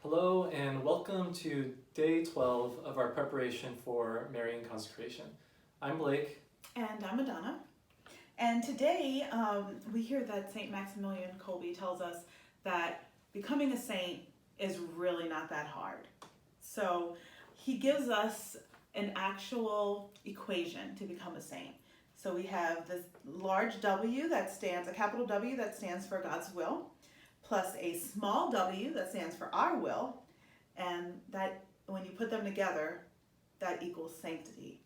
Hello and welcome to day 12 of our preparation for Marian Consecration. I'm Blake. And I'm Madonna. And today we hear that St. Maximilian Kolbe tells us that becoming a saint is really not that hard. So he gives us an actual equation to become a saint. So we have this large W that stands, a capital W that stands for God's will, plus a small w that stands for our will, and that when you put them together, that equals sanctity.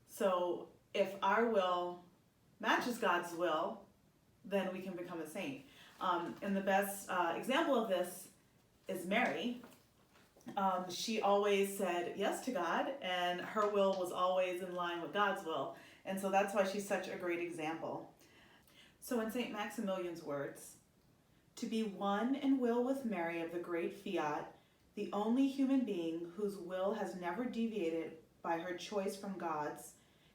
So if our will matches God's will, then we can become a saint. And the best example of this is Mary. She always said yes to God, and her will was always in line with God's will. And so that's why she's such a great example. So in St. Maximilian's words, to be one in will with Mary of the great fiat, the only human being whose will has never deviated by her choice from God's,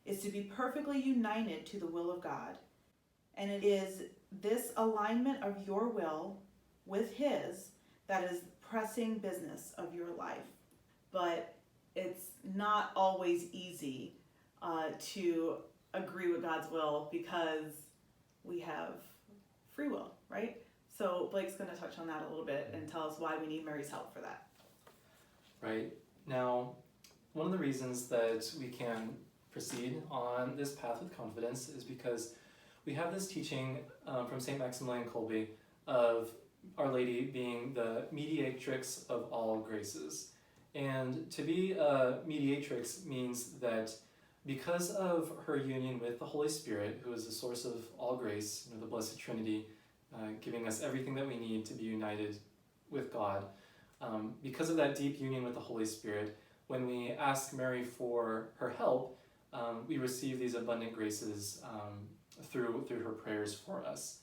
is to be perfectly united to the will of God. And it is this alignment of your will with His that is the pressing business of your life. But it's not always easy to agree with God's will because we have free will, right? So Blake's going to touch on that a little bit and tell us why we need Mary's help for that. Right. Now, one of the reasons that we can proceed on this path with confidence is because we have this teaching from St. Maximilian Kolbe of Our Lady being the mediatrix of all graces. And to be a mediatrix means that because of her union with the Holy Spirit, who is the source of all grace, the Blessed Trinity, giving us everything that we need to be united with God. Because of that deep union with the Holy Spirit, when we ask Mary for her help, we receive these abundant graces through her prayers for us.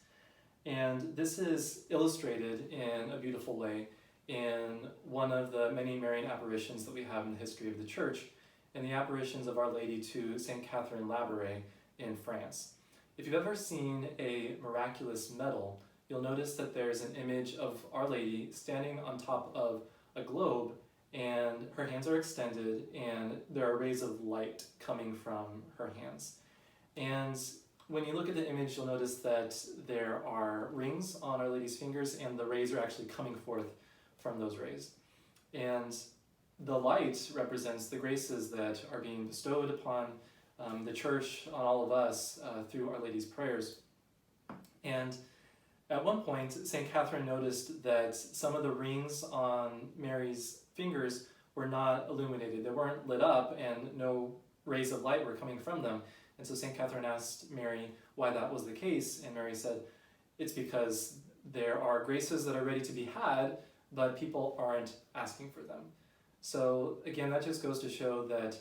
And this is illustrated in a beautiful way in one of the many Marian apparitions that we have in the history of the Church, in the apparitions of Our Lady to St. Catherine Labouré in France. If you've ever seen a miraculous medal, you'll notice that there's an image of Our Lady standing on top of a globe, and her hands are extended, and there are rays of light coming from her hands. And when you look at the image, you'll notice that there are rings on Our Lady's fingers, and the rays are actually coming forth from those rays. And the light represents the graces that are being bestowed upon the Church, on all of us, through Our Lady's prayers. And at one point, St. Catherine noticed that some of the rings on Mary's fingers were not illuminated. They weren't lit up, and no rays of light were coming from them. And so St. Catherine asked Mary why that was the case, and Mary said, it's because there are graces that are ready to be had, but people aren't asking for them. So again, that just goes to show that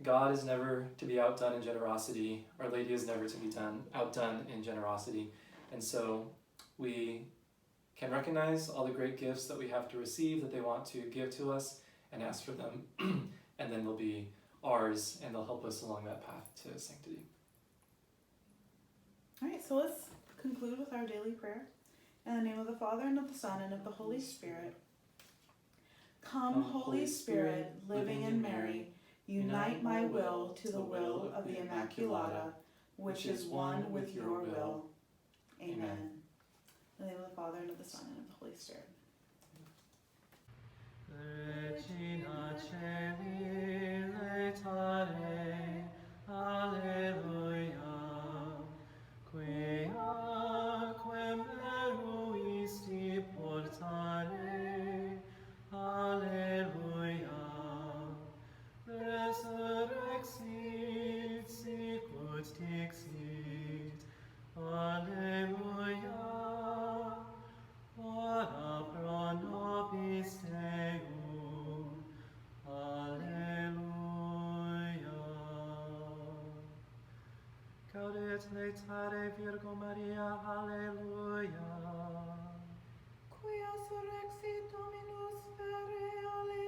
God is never to be outdone in generosity. Our Lady is never to be outdone in generosity. And so we can recognize all the great gifts that we have to receive, that they want to give to us, and ask for them. And then they'll be ours, and they'll help us along that path to sanctity. All right, so let's conclude with our daily prayer. In the name of the Father, and of the Son, and of the Holy Spirit. Come, Holy Spirit, living in Mary, unite my will to the will of the Immaculata, which is one with your will. Amen. In the name of the Father, and of the Son, and of the Holy Spirit. Regina Celi laetare, Alleluia, quia quem eruisti portare, Alleluia, resurrexit sicut dixit, Alleluia, ora pro nobis Deum, Alleluia. Gaudet laetare Virgo Maria, Alleluia. Quia surrexit Dominus vere, Alleluia.